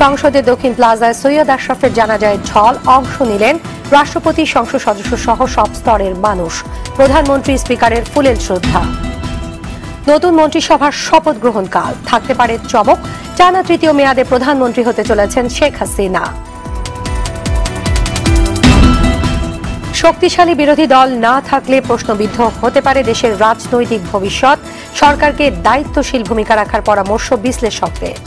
সংসদের দক্ষিণ প্লাজায় সৈয়দ আশরাফের জানাজায় ঢল অংশ নিলেন রাষ্ট্রপতি, সংসদ সদস্য সহ সব স্তরের মানুষ। প্রধানমন্ত্রী, স্পিকারের ফুলেল শ্রদ্ধা। নতুন মন্ত্রিসভার শপথ গ্রহণ কাল থাকতে পারে চমক। টানা তৃতীয় মেয়াদে প্রধানমন্ত্রী হতে চলেছেন শেখ হাসিনা। শক্তিশালী বিরোধী দল না থাকলে প্রশ্নবিদ্ধ হতে পারে দেশের রাজনৈতিক ভবিষ্যৎ। সরকারকে দায়িত্বশীল ভূমিকা রাখার পরামর্শ বিশ্লেষকদের।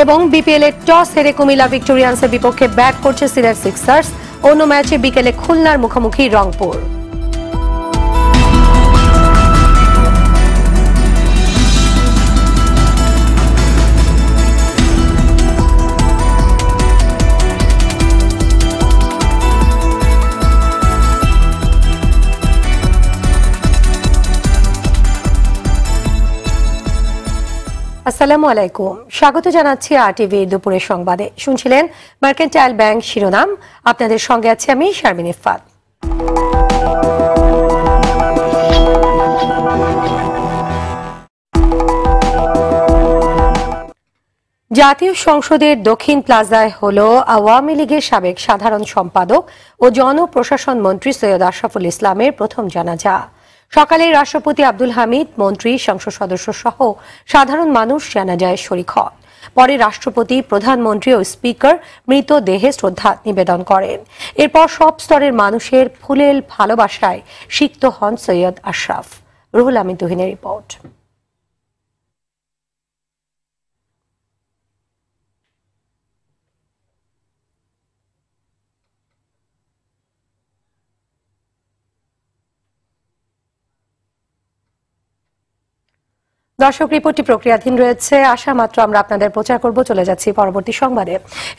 এবং বিপিএল এর টস হেরে কুমিল্লা ভিক্টোরিয়ান্সের বিপক্ষে ব্যাট করছে সিলেট সিক্সার্স। অন্য ম্যাচে বিকেলে খুলনার মুখোমুখি রংপুর। আসসালামু আলাইকুম, স্বাগত জানাচ্ছি আরটিভি দুপুরের সংবাদে। শুনছিলেন মার্কেন্টাইল ব্যাংক শিরোনাম। আপনাদের সঙ্গে আছি আমি শারমিন ইফফাত। জাতীয় সংসদের দক্ষিণ প্লাজায় হল আওয়ামী লীগের সাবেক সাধারণ সম্পাদক ও জনপ্রশাসন মন্ত্রী সৈয়দ আশরাফুল ইসলামের প্রথম জানাজা। সকালে রাষ্ট্রপতি আব্দুল হামিদ, মন্ত্রী, সংসদ সদস্য সহ সাধারণ মানুষ জানাজায় শরীক হন। পরে রাষ্ট্রপতি, প্রধানমন্ত্রী ও স্পিকার মৃতদেহে শ্রদ্ধা নিবেদন করেন। এরপর সব স্তরের মানুষের ফুলেল ভালোবাসায় সিক্ত হন সৈয়দ আশরাফ। রুহুল আমিন তুহিনের রিপোর্ট। দর্শক, রিপোর্টটি প্রক্রিয়াধীন রয়েছে, আসা মাত্র আমরা আপনাদের প্রচার করব। চলে যাচ্ছি পরবর্তী সংবাদে।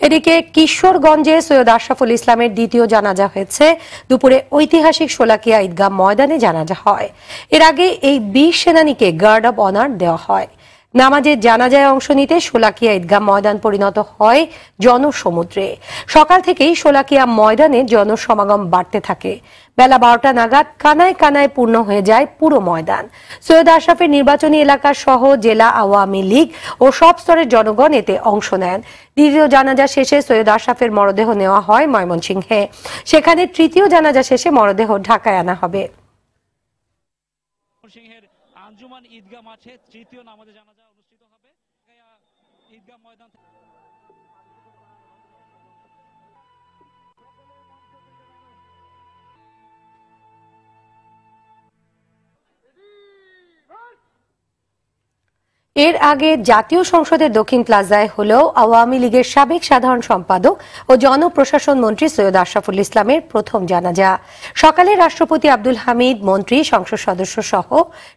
এদিকে কিশোরগঞ্জে সৈয়দ আশরাফুল ইসলামের দ্বিতীয় জানাজা হয়েছে। দুপুরে ঐতিহাসিক শোলাকিয়া ঈদগাহ ময়দানে জানাজা হয়। এর আগে এই 20 সেনানীকে গার্ড অব অনার দেওয়া হয়। নামাজের জানাজায় অংশ নিতে শোলাকিয়া ঈদগাহ ময়দান পরিণত হয় জনসমুদ্রে। সকাল থেকেই শোলাকিয়া ময়দানে জনসমাগম বাড়তে থাকে। বেলা 12টা নাগাদ কানায় কানায় পূর্ণ হয়ে যায় পুরো ময়দান। সৈয়দ আশরাফের নির্বাচনী এলাকা সহ জেলা আওয়ামী লীগ ও সব স্তরের জনগণ এতে অংশ নেন। দ্বিতীয় জানাজা শেষে সৈয়দ আশরাফের মরদেহ নেওয়া হয় ময়মনসিংহে। সেখানে তৃতীয় জানাজা শেষে মরদেহ ঢাকায় আনা হবে। আঞ্জুমান ঈদগাহ মাঠে তৃতীয় নামাজে জানাজা অনুষ্ঠিত হবে। ঈদগাহ ময়দান এর আগে জাতীয় সংসদের দক্ষিণ প্লাজায় হল আওয়ামী লীগের সাবেক সাধারণ সম্পাদক ও জনপ্রশাসন মন্ত্রী সৈয়দ আশরাফুল ইসলামের প্রথম জানাজা। সকালে রাষ্ট্রপতি আব্দুল হামিদ, মন্ত্রী, সংসদ সদস্য সহ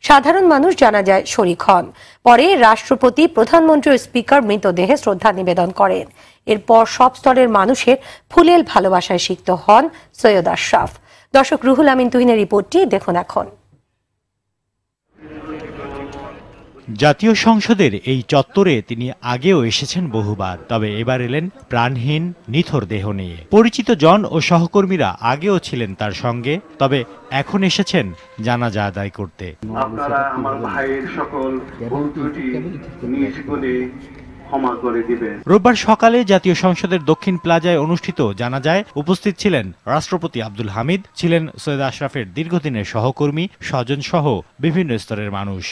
সাধারণ মানুষ জানাজায় শরীক হন। পরে রাষ্ট্রপতি, প্রধানমন্ত্রী ও স্পিকার মৃতদেহে শ্রদ্ধা নিবেদন করেন। এরপর সব স্তরের মানুষের ফুলেল ভালোবাসায় সিক্ত হন সৈয়দ আশরাফ। দর্শক, রুহুল আমিন তুহিনের রিপোর্টটি দেখুন এখন। জাতীয় সংসদের এই চত্বরে তিনি আগেও এসেছেন বহুবার, তবে এবার এলেন প্রাণহীন নিথর দেহ নিয়ে। পরিচিত জন ও সহকর্মীরা আগেও ছিলেন তার সঙ্গে, তবে এখন এসেছেন জানাজা আদায় করতে। আপনারা আমার ভাইয়ের সকল ভুল ত্রুটি নিজ গুণে ক্ষমা করে দিবেন। রোববার সকালে জাতীয় সংসদের দক্ষিণ প্লাজায় অনুষ্ঠিত জানাজায় উপস্থিত ছিলেন রাষ্ট্রপতি আব্দুল হামিদ, ছিলেন সৈয়দ আশরাফের দীর্ঘদিনের সহকর্মী, স্বজন সহ বিভিন্ন স্তরের মানুষ।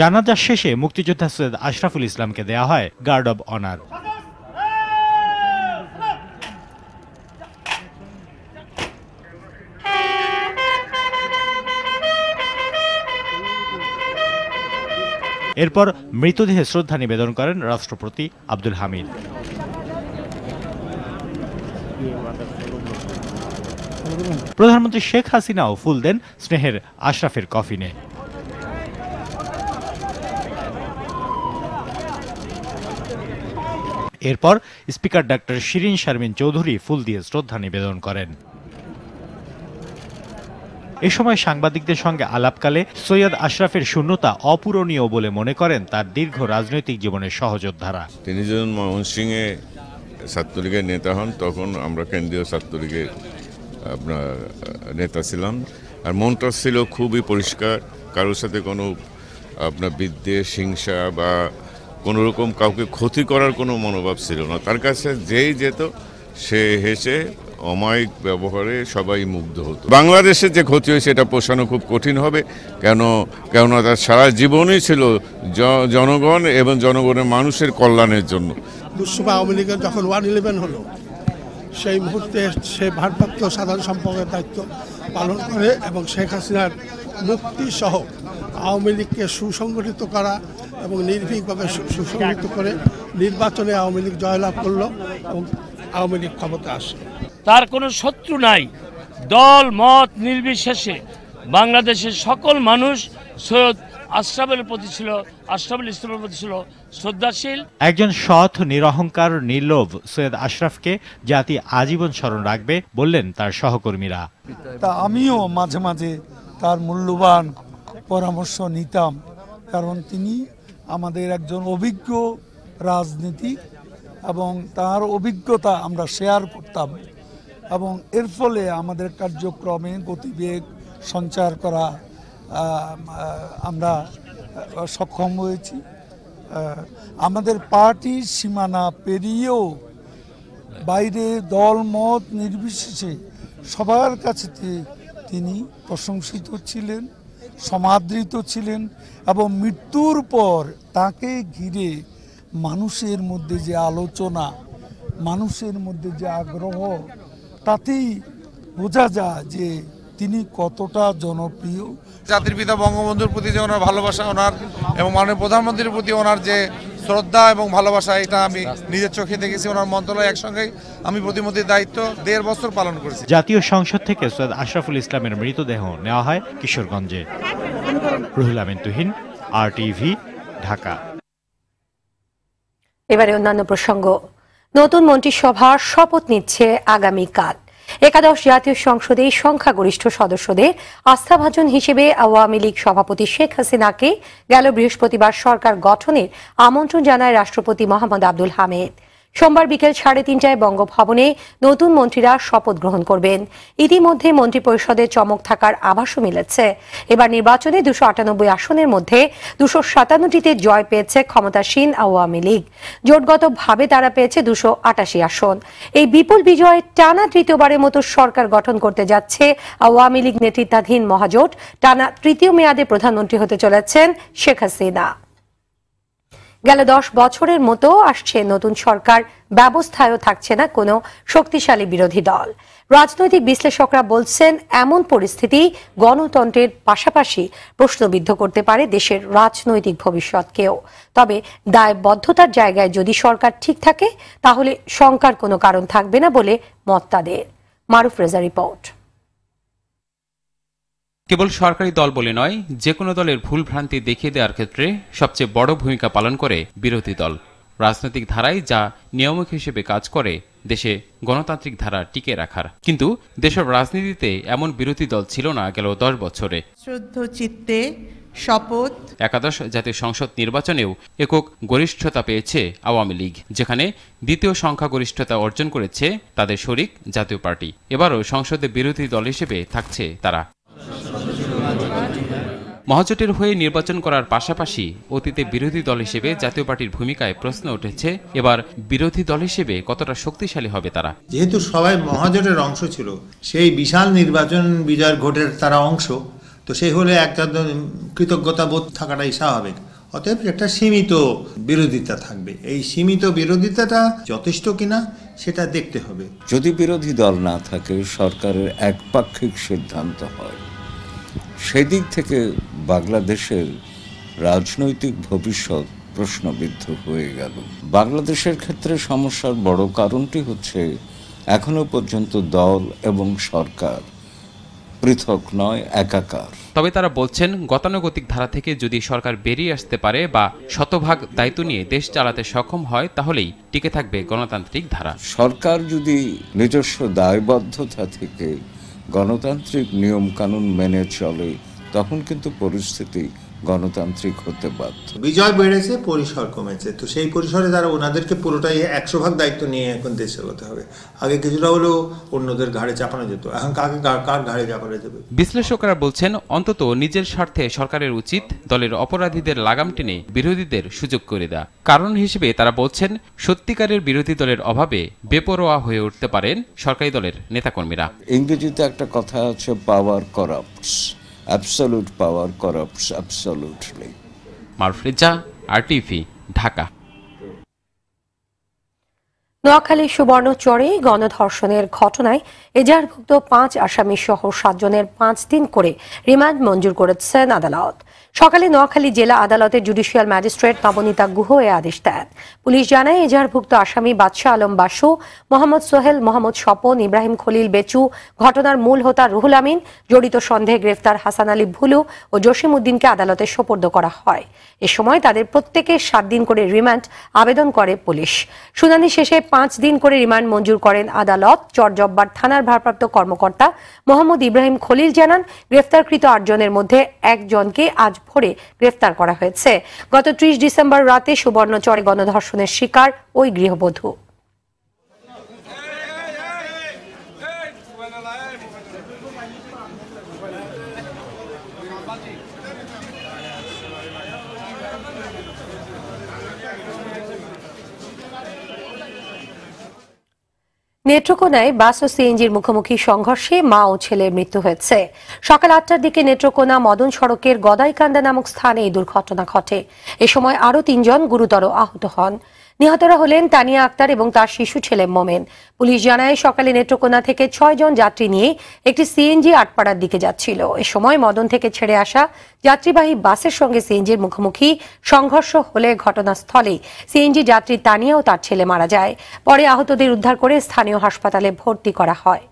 জানাজা শেষে মুক্তিযোদ্ধা সৈয়দ আশরাফুল ইসলামকে দেয়া হয় গার্ড অব অনার। এরপর মৃতদেহে শ্রদ্ধা নিবেদন করেন রাষ্ট্রপতি আব্দুল হামিদ। প্রধানমন্ত্রী শেখ হাসিনাও ফুল দেন স্নেহের আশরাফের কফিনে। এরপর স্পিকার ডাক্তার শিরিন শারমিন চৌধুরী ফুল দিয়ে শ্রদ্ধা নিবেদন করেন। এ সময় সাংবাদিকদের সঙ্গে আলাপকালে সৈয়দ আশরাফের শূন্যতা অপূরণীয় বলে মনে করেন তার দীর্ঘ রাজনৈতিক জীবনের সহযোদ্ধারা। তিনি যখন ময়মনসিংহে ছাত্রলীগের নেতা হন, তখন আমরা কেন্দ্রীয় ছাত্রলীগের নেতা ছিলাম। আর মনটা ছিল খুবই পরিষ্কার, কারোর সাথে কোনো আপনার বিদ্বেষ, হিংসা বা কোনোরকম কাউকে ক্ষতি করার কোনো মনোভাব ছিল না। তার কাছে যেই যেত সে হেসে অমায়িক ব্যবহারে সবাই মুগ্ধ হতো। বাংলাদেশে যে ক্ষতি হয়েছে এটা পোষানো খুব কঠিন হবে, কেননা তার সারা জীবনই ছিল জনগণ এবং জনগণের মানুষের কল্যাণের জন্য। আওয়ামী লীগের যখন 1/11 হলো সেই মুহূর্তে সে ভারপ্রাপ্ত সাধারণ সম্পাদকের দায়িত্ব পালন করে এবং শেখ হাসিনার মুক্তি সহ আওয়ামী লীগকে সুসংগঠিত করা এবং নির্ভীকভাবে সুসংগঠিত করে নির্বাচনে আওয়ামী লীগ জয়লাভ করলো এবং আওয়ামী লীগ ক্ষমতা আসে। তার কোনো শত্রু নাই। দল মত নির্বিশেষে বাংলাদেশের সকল মানুষ সৈয়দ আশরাফুল ইসলামের প্রতি ছিল শ্রদ্ধাশীল। একজন সৎ, নিরহংকার, নির্লোভ সৈয়দ আশরাফকে জাতি আজীবন স্মরণ রাখবে বললেন তার সহকর্মীরা। তা আমিও মাঝে মাঝে তার মূল্যবান পরামর্শ নিতাম, কারণ তিনি আমাদের একজন অভিজ্ঞ রাজনীতিক এবং তার অভিজ্ঞতা আমরা শেয়ার করতাম এবং এর ফলে আমাদের কার্যক্রমে গতিবেগ সঞ্চার করা আমরা সক্ষম হয়েছি। আমাদের পার্টির সীমানা পেরিয়েও বাইরে দল মত নির্বিশেষে সবার কাছে তিনি প্রশংসিত ছিলেন, সমাদৃত ছিলেন এবং মৃত্যুর পর তাকে ঘিরে মানুষের মধ্যে যে আলোচনা, মানুষের মধ্যে যে আগ্রহ, তাতেই বোঝা যায় যে তিনি কতটা জনপ্রিয়। জাতির পিতা বঙ্গবন্ধুর প্রতি যে ওনার ভালোবাসা, ওনার এবং মাননীয় প্রধানমন্ত্রীর প্রতি ওনার যে শ্রদ্ধা এবং ভালোবাসা, এটা আমি নিজের চোখে দেখেছি। ওনার মন্ত্রণালয় একসঙ্গে আমি প্রতিমন্ত্রীর দায়িত্ব 1.5 বছর পালন করেছি। জাতীয় সংসদ থেকে সৈয়দ আশরাফুল ইসলামের মৃতদেহ নেওয়া হয় কিশোরগঞ্জে। রুহুল আমিন তুহিন, RTV, ঢাকা। এবারে অন্যান্য প্রসঙ্গ। নতুন মন্ত্রিসভার শপথ নিচ্ছে আগামীকাল। একাদশ জাতীয় সংসদে সংখ্যাগরিষ্ঠ সদস্যদের আস্থাভাজন হিসেবে আওয়ামী লীগ সভাপতি শেখ হাসিনাকে গেল বৃহস্পতিবার সরকার গঠনের আমন্ত্রণ জানায় রাষ্ট্রপতি মোহাম্মদ আব্দুল হামিদ। সোমবার বিকেল 3:30টায় বঙ্গভবনে নতুন মন্ত্রীরা শপথ গ্রহণ করবেন। ইতিমধ্যে মন্ত্রিপরিষদের চমক থাকার আভাসও মিলেছে। এবার নির্বাচনে 298 আসনের মধ্যে 257টিতে জয় পেয়েছে ক্ষমতাসীন আওয়ামী লীগ। জোটগতভাবে তারা পেয়েছে 288 আসন। এই বিপুল বিজয়ে টানা তৃতীয়বারের মতো সরকার গঠন করতে যাচ্ছে আওয়ামী লীগ নেতৃত্বাধীন মহাজোট। টানা তৃতীয় মেয়াদে প্রধানমন্ত্রী হতে চলেছেন শেখ হাসিনা। গেল 10 বছরের মতো আসছে নতুন সরকার ব্যবস্থায়ও থাকছে না কোনো শক্তিশালী বিরোধী দল। রাজনৈতিক বিশ্লেষকরা বলছেন এমন পরিস্থিতি গণতন্ত্রের পাশাপাশি প্রশ্নবিদ্ধ করতে পারে দেশের রাজনৈতিক ভবিষ্যৎকেও। তবে দায়বদ্ধতার জায়গায় যদি সরকার ঠিক থাকে তাহলে শঙ্কার কোনো কারণ থাকবে না বলে মত তাদের। মারুফ রেজা রিপোর্ট। কেবল সরকারি দল বলে নয়, যে কোনো দলের ভুল ভ্রান্তি দেখিয়ে দেওয়ার ক্ষেত্রে সবচেয়ে বড় ভূমিকা পালন করে বিরোধী দল। রাজনৈতিক ধারায় যা নিয়ামক হিসেবে কাজ করে দেশে গণতান্ত্রিক ধারা টিকে রাখার। কিন্তু দেশের রাজনীতিতে এমন বিরোধী দল ছিল না গেল 10 বছরে। শ্রদ্ধ চিত্তে শপথ। একাদশ জাতীয় সংসদ নির্বাচনেও একক গরিষ্ঠতা পেয়েছে আওয়ামী লীগ, যেখানে দ্বিতীয় সংখ্যাগরিষ্ঠতা অর্জন করেছে তাদের শরিক জাতীয় পার্টি। এবারও সংসদে বিরোধী দল হিসেবে থাকছে তারা। মহাজোটের হয়ে নির্বাচন করার পাশাপাশি অতীতে বিরোধী দল হিসেবে জাতীয় পার্টির ভূমিকায় প্রশ্ন উঠেছে এবার বিরোধী দল হিসেবে কতটা শক্তিশালী হবে তারা। যেহেতু সবাই মহাজোটের অংশ ছিল, সেই বিশাল নির্বাচন বিজয়ের ঘটের তারা অংশ, তো সেই হলে একটা কৃতজ্ঞতা বোধ থাকাটাই স্বাভাবিক। অতএব একটা সীমিত বিরোধিতা থাকবে। এই সীমিত বিরোধিতাটা যথেষ্ট কিনা সেটা দেখতে হবে। যদি বিরোধী দল না থাকে, সরকারের একপাক্ষিক সিদ্ধান্ত হয়, সেদিক থেকে বাংলাদেশের রাজনৈতিক ভবিষ্যৎ প্রশ্নবিদ্ধ হয়ে গেল। বাংলাদেশের ক্ষেত্রে সমস্যার বড় কারণটি হচ্ছে এখনো পর্যন্ত দল এবং সরকার পৃথক নয়, একাকার। তবে তারা বলছেন গতানুগতিক ধারা থেকে যদি সরকার বেরিয়ে আসতে পারে বা শতভাগ দায়িত্ব নিয়ে দেশ চালাতে সক্ষম হয় তাহলেই টিকে থাকবে গণতান্ত্রিক ধারা। সরকার যদি নিজস্ব দায়বদ্ধতা থেকে গণতান্ত্রিক নিয়ম কানুন মেনে চলে, তখন কিন্তু পরিস্থিতি গণতান্ত্রিক হতে বাধ্য। বিজয় বেড়েছে, পরিসর কমেছে, তো সেই পরিসরে তারা ওনাদেরকে পুরোটাই 100% দায়িত্ব নিয়ে এখন দেশে হতে হবে। আগে কিছুটা হলেও অন্যদের ঘাড়ে চাপানো যেত, এখন কার ঘাড়ে চাপানো যাবে? বিশ্লেষকরা বলছেন অন্তত নিজের স্বার্থে সরকারের উচিত দলের অপরাধীদের লাগাম টেনে বিরোধীদের সুযোগ করে দেয়া। কারণ হিসেবে তারা বলছেন সত্যিকারের বিরোধী দলের অভাবে বেপরোয়া হয়ে উঠতে পারেন সরকারি দলের নেতাকর্মীরা। ইংরেজিতে একটা কথা আছে, power corrupts, absolute power corrupts absolutely. Maruf Reza, RTV, Dhaka. Noakhali সুবর্ণচরে গণধর্ষণের ঘটনায় এজাহারভুক্ত 5 আসামি সহ 7 জনের 5 দিন করে রিমান্ড মঞ্জুর করেছেন আদালত। সকালে নোয়াখালী জেলা আদালতের জুডিশিয়াল ম্যাজিস্ট্রেট নবনীতা গুহ এ আদেশ দেন। পুলিশ জানায় এজাহারভুক্ত আসামি বাদশাহ আলম বাসু, মোহাম্মদ সোহেল, মোহাম্মদ স্বপন, ইব্রাহিম খলিল বেচু, ঘটনার মূল হোতা রুহুল আমিন, জড়িত সন্দেহে গ্রেফতার হাসান আলী ভুলু ও জসিম উদ্দিনকে আদালতে সোপর্দ করা হয়। এ সময় তাদের প্রত্যেকে 7 দিন করে রিমান্ড আবেদন করে পুলিশ। শুনানি শেষে 5 দিন করে রিমান্ড মঞ্জুর করেন আদালত। চরজব্বার থানার ভারপ্রাপ্ত কর্মকর্তা মোহাম্মদ ইব্রাহিম খলিল জানান, গ্রেফতারকৃত 8 জনের মধ্যে 1 জনকে আজ ভোরে গ্রেফতার করা হয়েছে। গত 30 ডিসেম্বর রাতে সুবর্ণচরে গণধর্ষণের শিকার ওই গৃহবধূ। নেত্রকোনায় বাস ও সিএনজির মুখোমুখি সংঘর্ষে মা ও ছেলের মৃত্যু হয়েছে। সকাল 8টার দিকে নেত্রকোনা মদন সড়কের গদাইকান্দা নামক স্থানে এই দুর্ঘটনা ঘটে। এ সময় আরও 3 জন গুরুতর আহত হন। নিহতরা হলেন তানিয়া আক্তার এবং তার শিশু ছেলে মোমেন। পুলিশ জানায়, সকালে নেত্রকোনা থেকে 6 জন যাত্রী নিয়ে একটি সিএনজি আটপাড়ার দিকে যাচ্ছিল। এ সময় মদন থেকে ছেড়ে আসা যাত্রীবাহী বাসের সঙ্গে সিএনজির মুখোমুখি সংঘর্ষ হলে ঘটনাস্থলে সিএনজি যাত্রী তানিয়া ও তার ছেলে মারা যায়। পরে আহতদের উদ্ধার করে স্থানীয় হাসপাতালে ভর্তি করা হয়।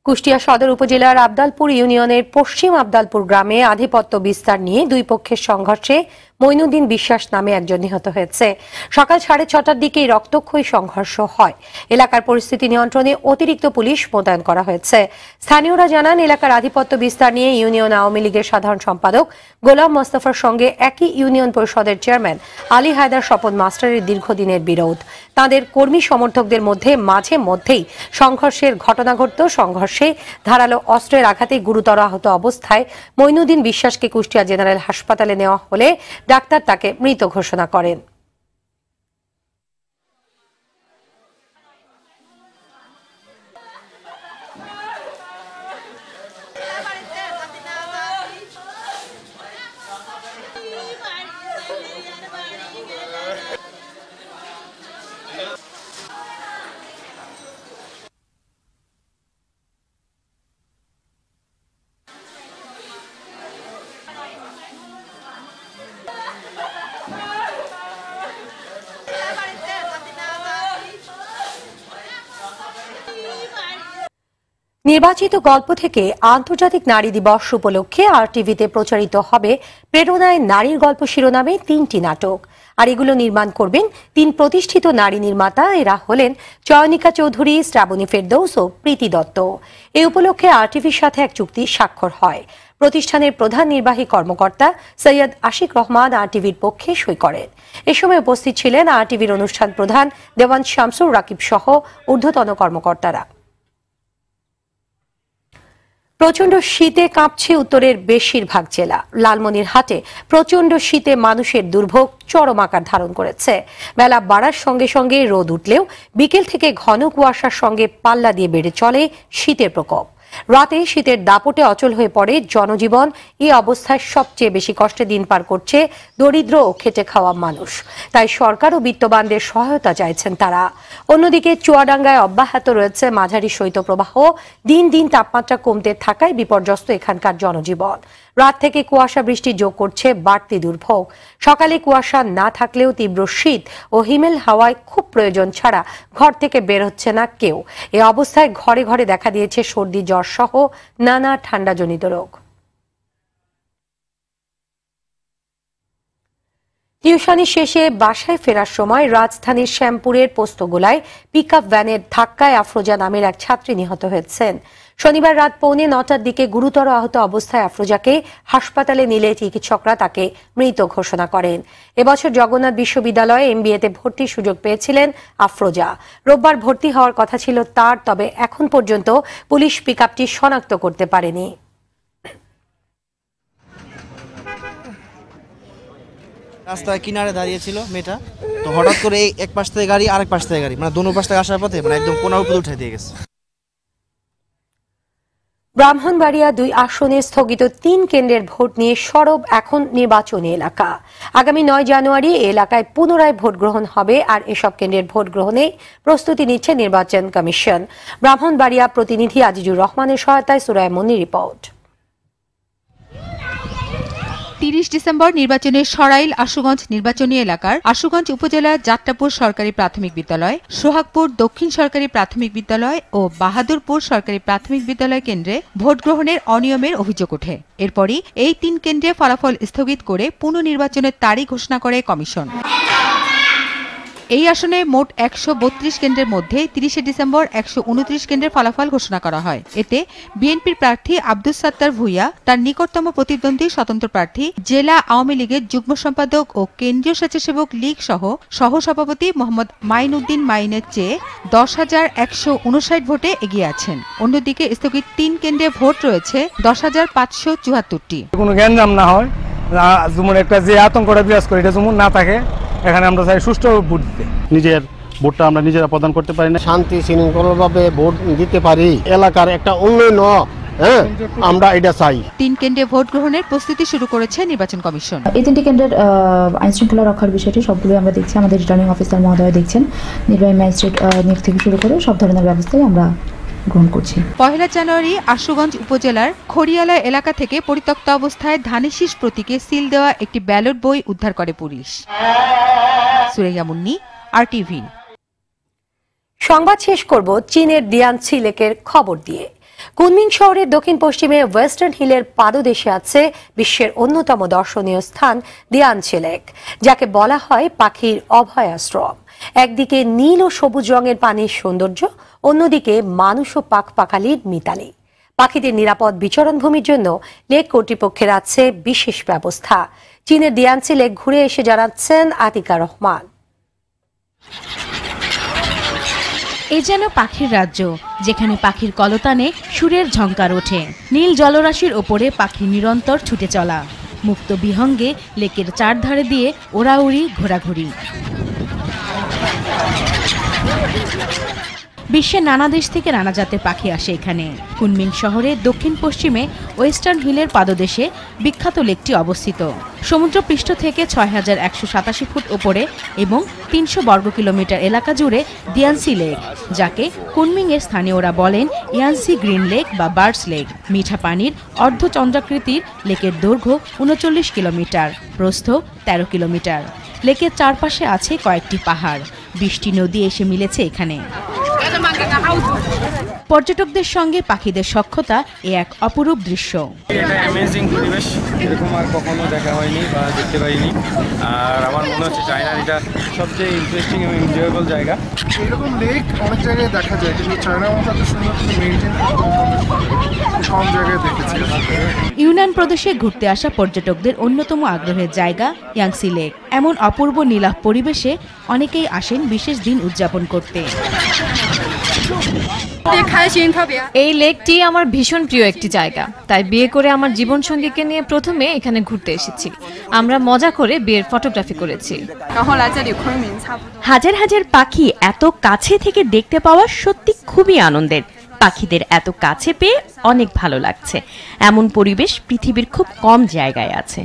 কুষ্টিয়া সদর উপজেলার আবদালপুর ইউনিয়নের পশ্চিম আবদালপুর গ্রামে আধিপত্য বিস্তার নিয়ে 2 পক্ষের সংঘর্ষে মইনুদ্দিন বিশ্বাস নামে একজন নিহত হয়েছে। সকাল 6:30টার দিকে রক্তক্ষয়ী সংঘর্ষ হয়। এলাকার পরিস্থিতি নিয়ন্ত্রণে অতিরিক্ত পুলিশ মোতায়েন করা হয়েছে। স্থানীয়রা জানান, এলাকার আধিপত্য বিস্তার নিয়ে ইউনিয়ন আওয়ামী লীগের সাধারণ সম্পাদক গোলাম মোস্তফার সঙ্গে একই ইউনিয়ন পরিষদের চেয়ারম্যান আলী হায়দার স্বপন মাস্টারের দীর্ঘদিনের বিরোধ। তাদের কর্মী সমর্থকদের মধ্যে মাঝে মধ্যেই সংঘর্ষের ঘটনা ঘটত। সংঘর্ষে ধারালো অস্ত্রের আঘাতে গুরুতর আহত অবস্থায় মইনুদ্দিন বিশ্বাসকে কুষ্টিয়া জেনারেল হাসপাতালে নেওয়া হলে ডাক্তার তাকে মৃত ঘোষণা করেন। নির্বাচিত গল্প থেকে আন্তর্জাতিক নারী দিবস উপলক্ষে RTVতে প্রচারিত হবে প্রেরণায় নারীর গল্প শিরোনামে 3টি নাটক। আর এগুলো নির্মাণ করবেন 3 প্রতিষ্ঠিত নারী নির্মাতা। এরা হলেন চয়নিকা চৌধুরী, শ্রাবণী ফেরদৌস ও প্রীতি দত্ত। এই উপলক্ষে RTVর সাথে এক চুক্তি স্বাক্ষর হয়। প্রতিষ্ঠানের প্রধান নির্বাহী কর্মকর্তা সৈয়দ আশিক রহমান RTVর পক্ষে সই করেন। এ সময় উপস্থিত ছিলেন RTVর অনুষ্ঠান প্রধান দেওয়ান শামসুর রাকিব সহ ঊর্ধ্বতন কর্মকর্তারা। প্রচণ্ড শীতে কাঁপছে উত্তরের বেশিরভাগ জেলা। লালমনিরহাটে প্রচণ্ড শীতে মানুষের দুর্ভোগ চরম আকার ধারণ করেছে। বেলা বাড়ার সঙ্গে সঙ্গে রোদ উঠলেও বিকেল থেকে ঘন কুয়াশার সঙ্গে পাল্লা দিয়ে বেড়ে চলে শীতের প্রকোপ। রাতে শীতের দাপটে অচল হয়ে পড়ে জনজীবন। এই অবস্থায় সবচেয়ে বেশি কষ্টে দিন পার করছে দরিদ্র ও খেটে খাওয়া মানুষ। তাই সরকার ও বিত্তবানদের সহায়তা চাইছেন তারা। অন্যদিকে চুয়াডাঙ্গায় অব্যাহত রয়েছে মাঝারি শৈত্যপ্রবাহ। দিন দিন তাপমাত্রা কমতে থাকায় বিপর্যস্ত এখানকার জনজীবন। রাত থেকে কুয়াশা বৃষ্টি যোগ করছে বাড়তি দুর্ভোগ। সকালে কুয়াশা না থাকলেও তীব্র শীত ও হিমেল হাওয়ায় খুব প্রয়োজন ছাড়া ঘর থেকে বের হচ্ছে না কেউ। এ অবস্থায় ঘরে ঘরে দেখা দিয়েছে সর্দি, জ্বর সহ নানা ঠান্ডাজনিত রোগ। টিউশনি শেষে বাসায় ফেরার সময় রাজধানীর শ্যামপুরের পোস্তগোলায় পিকআপ ভ্যানের ধাক্কায় আফরোজা নামের এক ছাত্রী নিহত হয়েছেন। শনিবার রাত 8:45টার দিকে গুরুতর আহত অবস্থায় আফরোজাকে হাসপাতালে নিলে চিকিৎসকরা তাকে মৃত ঘোষণা করেন। এবছর জগন্নাথ বিশ্ববিদ্যালয়ে MBA-তে ভর্তির সুযোগ পেয়েছিলেন আফরোজা। রোববার ভর্তি হওয়ার কথা ছিল তার, তবে এখন পর্যন্ত পুলিশ পিকআপটি শনাক্ত করতে পারেনি। রাস্তায় কিনারে দাঁড়িয়েছিল মেয়েটা, তো হঠাৎ করে এক পাশ থেকে গাড়ি আরেক পাশ থেকে গাড়ি, মানে দোনো পাশ থেকে আসার পথে একদম কোনার উপরে উঠে দিয়ে গেছে। ব্রাহ্মণবাড়িয়া 2 আসনে স্থগিত 3 কেন্দ্রের ভোট নিয়ে সরব এখন নির্বাচনী এলাকা। আগামী 9 জানুয়ারি এলাকায় পুনরায় ভোট গ্রহণ হবে, আর এসব কেন্দ্রের ভোট গ্রহণে প্রস্তুতি নিচ্ছে নির্বাচন কমিশন। ব্রাহ্মণবাড়িয়া প্রতিনিধি আজিজুর রহমানের সহায়তায় সুরায়া মুন্নি রিপোর্ট। 30 ডিসেম্বর নির্বাচনে সরাইল আশুগঞ্জ নির্বাচনী এলাকার আশুগঞ্জ উপজেলার যাত্রাপুর সরকারি প্রাথমিক বিদ্যালয়, সোহাগপুর দক্ষিণ সরকারি প্রাথমিক বিদ্যালয় ও বাহাদুরপুর সরকারি প্রাথমিক বিদ্যালয় কেন্দ্রে ভোট গ্রহণের অনিয়মের অভিযোগ ওঠে। এরপরই এই 3 কেন্দ্রে ফলাফল স্থগিত করে পুনর্নির্বাচনের তারিখ ঘোষণা করে কমিশন। এই আসনে মোট 132 কেন্দ্রের মধ্যে 30 ডিসেম্বর 129 কেন্দ্রের ফলাফল ঘোষণা করা হয়। এতে বিএনপির প্রার্থী আব্দুস সাত্তার ভুইয়া, তার নিকটতম প্রতিদ্বন্দ্বী স্বতন্ত্র প্রার্থী জেলা আওয়ামী লীগের যুগ্ম সম্পাদক ও কেন্দ্রীয় স্বেচ্ছাসেবক লীগ সহ সহসভাপতি মোহাম্মদ মাইনউদ্দিন মাইনের চেয়ে 10,159 ভোটে এগিয়ে আছেন। অন্যদিকে স্থগিত 3 কেন্দ্রে ভোট রয়েছে 10,574টি। কোনো গ্যাঞ্জাম না হয়, যেমন একটা যে আতঙ্কটা বিরাজ করে এটা যেমন না থাকে, এখানে আমরা চাই সুষ্ঠু ভোট দিতে। নিজের ভোটটা আমরা নিজেরা প্রদান করতে পারি না, শান্তি শৃঙ্খলাভাবে ভোট দিতে পারি, এলাকার একটা উন্নয়ন আমরা এটা চাই। 3 কেন্দ্রে ভোট গ্রহণের প্রস্তুতি শুরু করেছে নির্বাচন কমিশন। এই 3টি কেন্দ্রের আইন শৃঙ্খলা রক্ষার বিষয়টি সবগুলো আমরা দেখছি, আমাদের রিটার্নিং অফিসার মহোদয় দেখছেন, নির্বাহী ম্যাজিস্ট্রেট নিয়োগ থেকে শুরু করে সব ধরনের ব্যবস্থাই আমরা গ্রহণ করছি। 1 জানুয়ারি আশুগঞ্জ উপজেলার খড়িয়ালা এলাকা থেকে পরিত্যক্ত অবস্থায় ধানের শীষ প্রতীকে সিল দেওয়া একটি ব্যালট বই উদ্ধার করে পুলিশ। সুরাইয়া মুন্নি, RTV। সংবাদ শেষ করব চীনের দিয়ানসি লেকের খবর দিয়ে। কুনমিং শহরের দক্ষিণ পশ্চিমে ওয়েস্টার্ন হিলের পাদদেশে আছে বিশ্বের অন্যতম দর্শনীয় স্থান দিয়ানসি লেক, যাকে বলা হয় পাখির অভয়াশ্রম। একদিকে নীল ও সবুজ রঙের পানির সৌন্দর্য, অন্যদিকে মানুষ ও পাখপাখালির মিতালি। পাখিদের নিরাপদ বিচরণভূমির জন্য লেক কর্তৃপক্ষের আছে বিশেষ ব্যবস্থা। চীনের দিয়ানসি লেক ঘুরে এসে জানাচ্ছেন আতিকা রহমান। এ যেন পাখির রাজ্য, যেখানে পাখির কলতানে সুরের ঝংকার ওঠে। নীল জলরাশির ওপরে পাখি নিরন্তর ছুটে চলা, মুক্ত বিহঙ্গে লেকের চারধারে দিয়ে ওড়াউড়ি ঘোরাঘুরি। বিশ্বের নানা দেশ থেকে নানা জাতের পাখি আসে এখানে। কুনমিং শহরের দক্ষিণ পশ্চিমে ওয়েস্টার্ন হিলের পাদদেশে বিখ্যাত লেকটি অবস্থিত। সমুদ্রপৃষ্ঠ থেকে 6,187 ফুট উপরে এবং 300 বর্গ কিলোমিটার এলাকা জুড়ে দিয়ানসি লেক, যাকে কুনমিংয়ের স্থানীয়রা বলেন ইয়ানসি গ্রিন লেক বা বার্ডস লেক। মিঠা পানির অর্ধচন্দ্রাকৃতির লেকের দৈর্ঘ্য 39 কিলোমিটার, প্রস্থ 13 কিলোমিটার। লেকের চারপাশে আছে কয়েকটি পাহাড়, 20টি নদী এসে মিলেছে এখানে। পর্যটকদের সঙ্গে পাখিদের সখ্যতা এ এক অপরূপ দৃশ্য। এটা অ্যামেজিং পরিবেশ, এরকম আর কখনো দেখা হয়নি বা দেখতে পাইনি। আর আমার মনে হচ্ছে চায়নার এটা সবচেয়ে ইন্টারেস্টিং এবং এনজয়েবল জায়গা। এরকম লেক অনেক জায়গায় দেখা যায়, কিন্তু চায়নার মতো এত সুন্দর মেইনটেইন সব জায়গায় দেখেছি। ইউনান প্রদেশে ঘুরতে আসা পর্যটকদের অন্যতম আগ্রহের জায়গা ইয়াংসি লেক। এমন অপূর্ব নীলাভ পরিবেশে অনেকেই আসেন বিশেষ দিন উদযাপন করতে। এই লেকটি আমার ভীষণ প্রিয় একটি জায়গা, তাই বিয়ে করে আমার জীবনসঙ্গীকে নিয়ে প্রথমে এখানে ঘুরতে এসেছি। আমরা মজা করে বিয়ের ফটোগ্রাফি করেছি। হাজার হাজার পাখি এত কাছে থেকে দেখতে পাওয়া সত্যি খুবই আনন্দের। পাখিদের এত কাছে পেয়ে অনেক ভালো লাগছে। এমন পরিবেশ পৃথিবীর খুব কম জায়গায় আছে।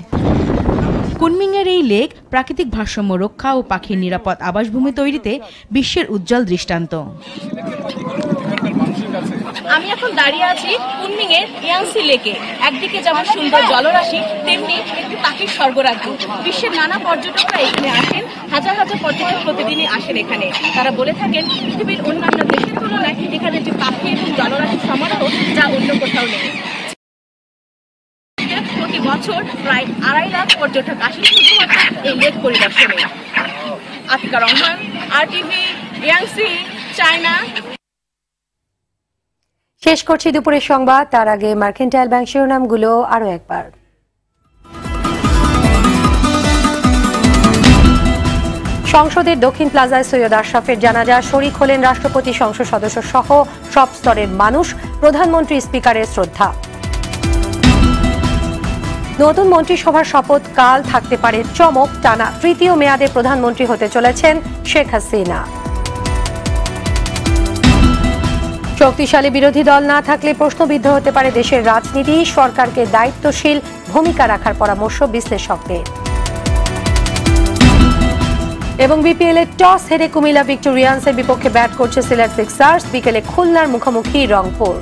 কুনমিংয়ের এই লেক প্রাকৃতিক ভারসাম্য রক্ষা ও পাখির নিরাপদ আবাসভূমি তৈরিতে বিশ্বের উজ্জ্বল দৃষ্টান্ত। আমি এখন দাঁড়িয়ে আছি কুনমিংয়ের ইয়াংসি লেকে। একদিকে যেমন সুন্দর জলরাশি, তেমনি একটি পাখির স্বর্গরাজ্য। বিশ্বের নানা পর্যটকরা এখানে আসেন, হাজার হাজার পর্যটক প্রতিদিনই আসেন এখানে। তারা বলে থাকেন পৃথিবীর অন্যান্য দেশের তুলনায় এখানে একটি পাখি এবং জলরাশির সমারোহ যা অন্য কোথাও নেই। বছর প্রায় 2.5 লাখ পর্যটক আসেন শুধুমাত্র এই লেক পরিদর্শনে। Atika Rahman, RTV, Yangtze, China. শেষ করছি দুপুরের সংবাদ, তার আগে মার্কেন্টাইল ব্যাংক শিরোনামগুলো আরো একবার। সংসদের দক্ষিণ প্লাজায় সৈয়দ আশরাফের জানাজা, শরীক হলেন রাষ্ট্রপতি, সংসদ সদস্য সহ সব স্তরের মানুষ, প্রধানমন্ত্রী স্পিকারের শ্রদ্ধা। নতুন মন্ত্রিসভার শপথ কাল, থাকতে পারে চমক, টানা তৃতীয় মেয়াদে প্রধানমন্ত্রী হতে চলেছেন শেখ হাসিনা। শক্তিশালী বিরোধী দল না থাকলে প্রশ্নবিদ্ধ হতে পারে দেশের রাজনীতি, সরকারকে দায়িত্বশীল ভূমিকা রাখার পরামর্শ বিশ্লেষকদের। এবং বিপিএল এর টস হেরে কুমিল্লা ভিক্টোরিয়ান্সের বিপক্ষে ব্যাট করছে সিলেট সিক্সার্স, বিকেলে খুলনার মুখোমুখি রংপুর।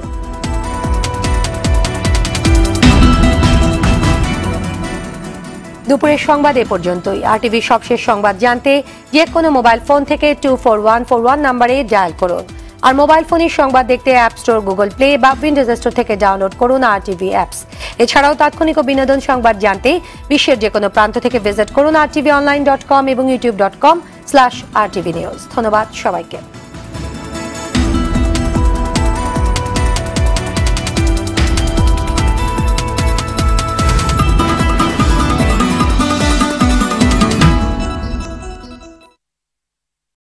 দুপুরের সংবাদ এ পর্যন্তই। আরটিভি সবশেষ সংবাদ জানতে যে কোনো মোবাইল ফোন থেকে 24141 নম্বরে ডায়াল করুন। আর মোবাইল ফোনের সংবাদ দেখতে অ্যাপ স্টোর, গুগল প্লে বা উইন্ডোজ স্টোর থেকে ডাউনলোড করুন আরটিভি অ্যাপস। এছাড়াও তাৎক্ষণিক ও বিনোদন সংবাদ জানতে বিশ্বের যে কোনো প্রান্ত থেকে ভিজিট করুন rtvonline.com এবং youtube.com/rtvnews। ধন্যবাদ সবাইকে।